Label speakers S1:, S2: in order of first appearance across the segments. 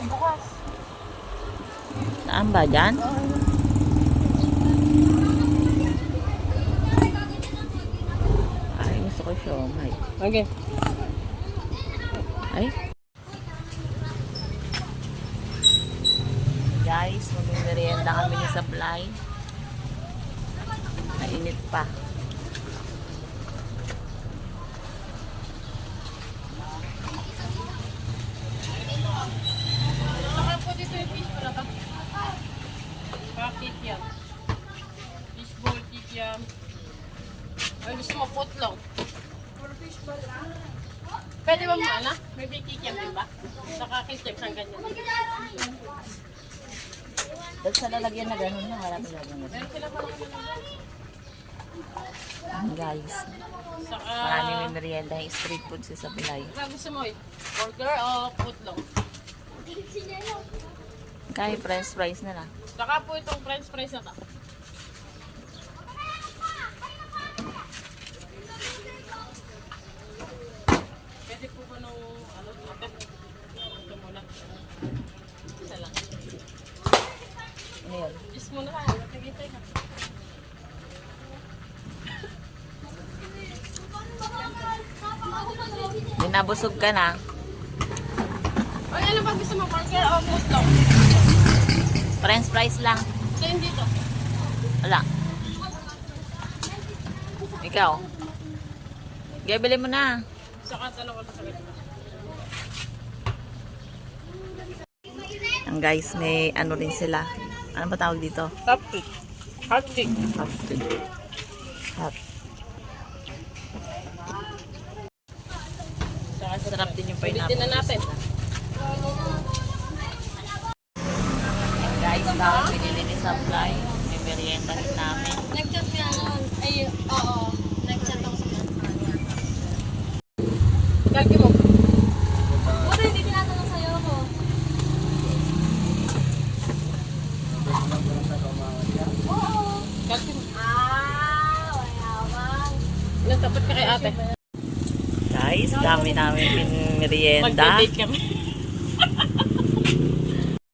S1: bukas.
S2: Saan ba dyan? Ay, gusto ko siomay.
S1: Okay.
S2: Ay. Guys, mag-merienda kami ni Supply. Mainit pa.
S1: Saka po dito yung fish pala ba? Kikiam. Fish ball, kikiam. Ay, gusto mo putlong. Pwede ba mo, ana? May kikiam din ba? Saka kikiam, saan ganyan?
S2: Dahil sa lalagyan na gano'n na, wala talaga na.
S1: Meron sila pa
S2: Guys,
S1: Saka,
S2: maraming may merienda yung street food sa Supply.
S1: ano gusto mo eh? Burger o putlong?
S2: Kaya french fries na lang.
S1: Saka po itong french fries na to. Pwede po ba nung ano, ate? Ito muna. Isa lang.
S2: Ano yun?
S1: Is muna lang. Matagitay ka.
S2: Binabusog ka na.
S1: Ay, ano ba gusto mo? Burger o putlong?
S2: French fries lang.
S1: Same dito.
S2: Wala. Ikaw. Gaya, bili mo na.
S1: Saka tanong ko na sa ganito.
S2: Ang guys, may ano rin sila. Ano ba tawag dito?
S1: Cupcake. Hot cake.
S2: Hot.
S1: Saka
S2: Sarap din yung
S1: ulitin
S2: pineapple.
S1: na natin.
S2: Guys, baka pinili ni Supply. May merienda rin namin.
S3: Nag-chat niya noon. Ay, oo. Nag-chat ako sa kanya.
S1: Kalki mo.
S3: Buti hindi tinatanong sa'yo ako. Oo.
S1: Kalki mo.
S3: Wayaman.
S1: Nagtapat ka kay ate.
S2: Guys, dami namin merienda.
S1: Mag-date kami.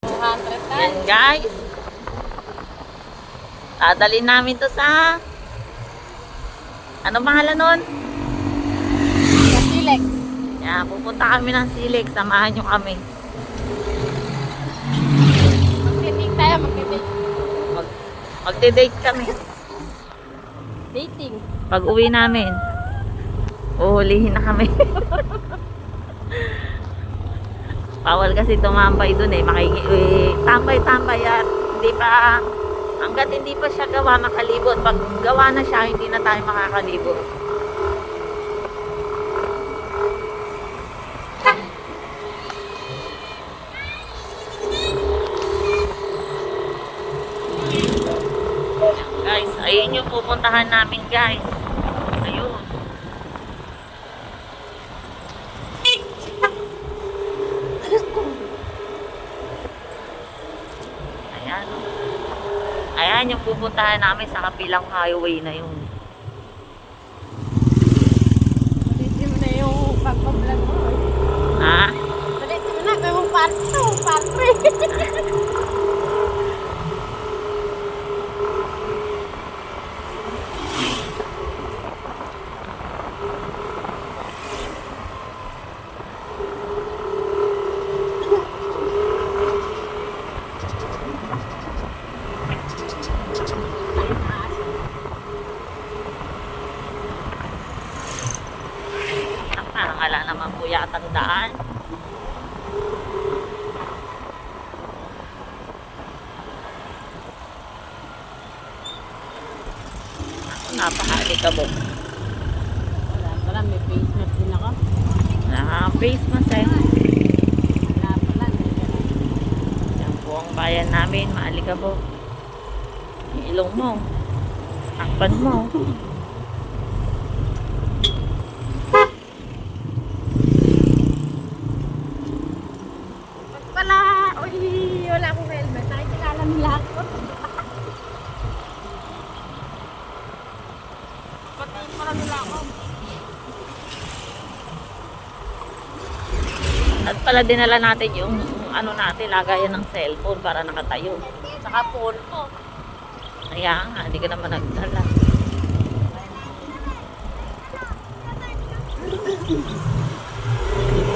S3: 200
S2: Yan guys. Dadalhin namin to sa... Ano pangalan nun?
S3: Kasilek.
S2: Yan, pupunta kami ng Silig. Samahan nyo kami.
S3: Mag-dating tayo, mag-dating.
S2: Magde-date kami.
S3: Dating.
S2: Pag uwi namin, uhulihin na kami. Bawal kasi tumambay dun eh. Tambay-tambay at hindi pa, hanggat hindi pa siya gawa makalibot. Pag gawa na siya, hindi na tayo makakalibot. Guys, ayun yung pupuntahan namin guys. Ayun. Ayan. Ayan yung pupuntahan namin sa kapilang highway na yun.
S3: Palitin mo na yung pagpa-vlog mo.
S2: Ha?
S3: Palitin mo na, may mong part 2, part 3.
S2: Parang wala naman po yatang daan. Napaka-alikabok.
S1: Wala pala, may face mask din ako.
S2: Naka-face mask eh.
S1: Wala pala.
S2: Yan po ang bayan namin, maalikabok. Yung ilong mo. Takpan mo.
S3: Pag pala, uy, wala akong helmet. Nakikilala nila ako.
S1: Pati pala nila ako.
S2: At pala dinala natin yung ano natin, lagayan ng cellphone para nakatayo.
S3: Saka phone ko.
S2: Kaya nga, hindi ka naman nagdala.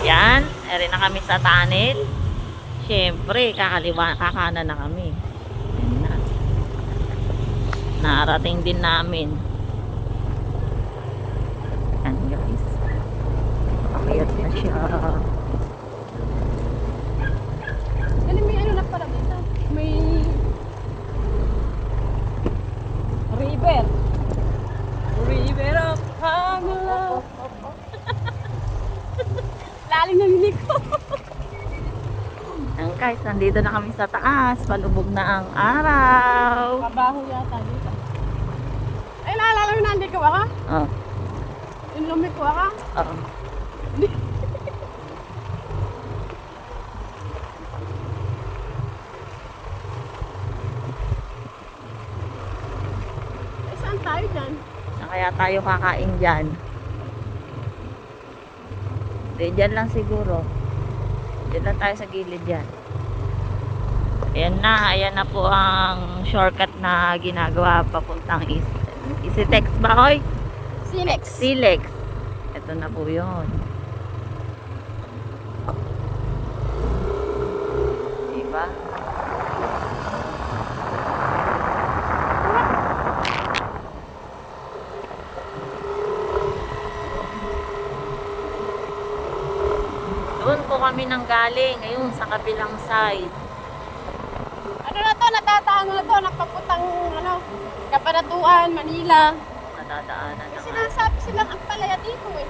S2: Yan, eri na kami sa tunnel. Siyempre, kakanan na kami. Yan na. Narating din namin. Yan guys. Pakayat na siya.
S3: Galing may ano na pala dito. May river. River of Pangalaw. Lalim ng hilig ko.
S2: Yan guys, nandito na kami sa taas. Palubog na ang araw.
S3: Kabaho yata dito. Ay, naalala mo na hindi ko ka?
S2: Oh,
S3: Yung lumik ko ka?
S2: oh.
S3: Ay, saan tayo dyan?
S2: Saan kaya tayo kakain dyan? Hindi, dyan lang siguro. Dyan lang tayo sa gilid dyan. Ayan na po ang shortcut na ginagawa papuntang Isitex ba, oy?
S3: Sinex.
S2: Silex. Ito na po yun. Diba? Doon po kami nang galing. Ngayon, sa kabilang side.
S3: Ano na to? Natataan na to. Nagpaputang ano, Kapanatuan, Manila.
S2: Nadadaanan na
S3: Kasi
S2: nga.
S3: sinasabi silang ang palaya dito eh.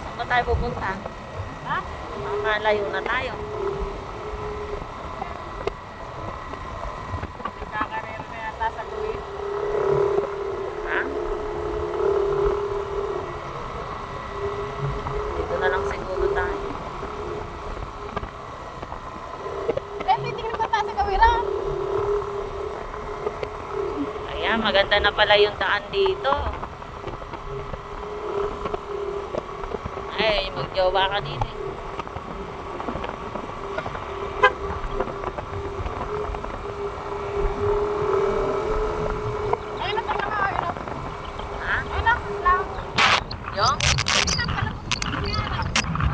S2: Saan ba tayo pupunta?
S3: Ha?
S2: Malayo na tayo.
S3: Kakarero na yata sa tuwid.
S2: Ha? Dito na lang siguro tayo.
S3: Eh, titingnan ba tayo sa kawiran?
S2: Ayan, maganda na pala yung daan dito. Ay, magjowa ka din eh.
S3: Ayun na tayo nga, ayun na.
S2: Ha?
S3: Ayun na, lang.
S2: Yung?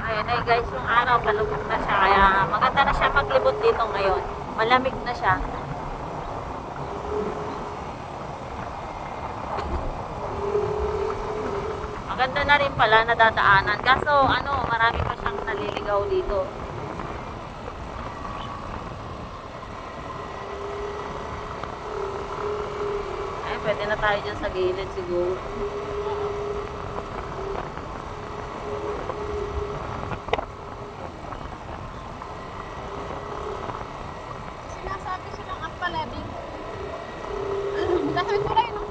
S2: Ayun na guys, yung araw palubog na siya. Kaya maganda na siya maglibot dito ngayon. Malamig na siya. Maganda na rin pala nadadaanan. Kaso ano, marami pa siyang naliligaw dito. Ay, pwede na tayo dyan sa gilid siguro.
S3: Sinasabi silang ang palaya dito. Nasa may tulay, no?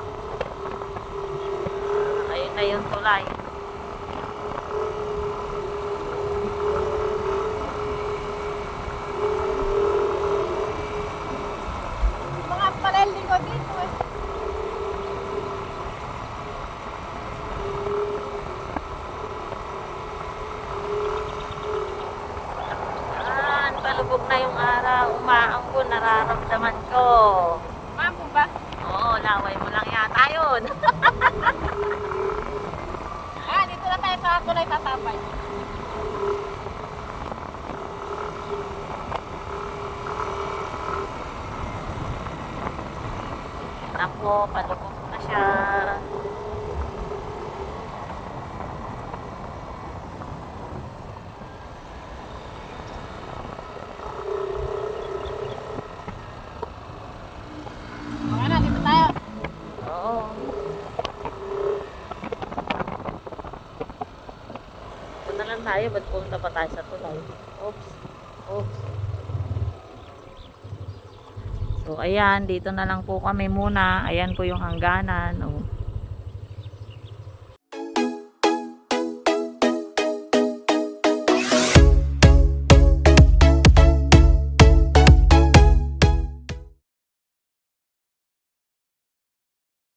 S2: Ayun na yung tulay.
S3: Mga palaya ko dito eh.
S2: Palubog na yung araw. Umaambon, nararamdaman ko.
S3: Mampo ba?
S2: Oo, laway mo lang yata yun.
S3: Ah, dito na tayo sa tulay tatapay.
S2: Ako, palubog na siya.
S3: Okay na, dito tayo.
S2: Oo. Ito na lang tayo. Ba't pumunta pa tayo sa tulay? Oops. Oops. So, ayan. Dito na lang po kami muna. Ayan po yung hangganan. Oh.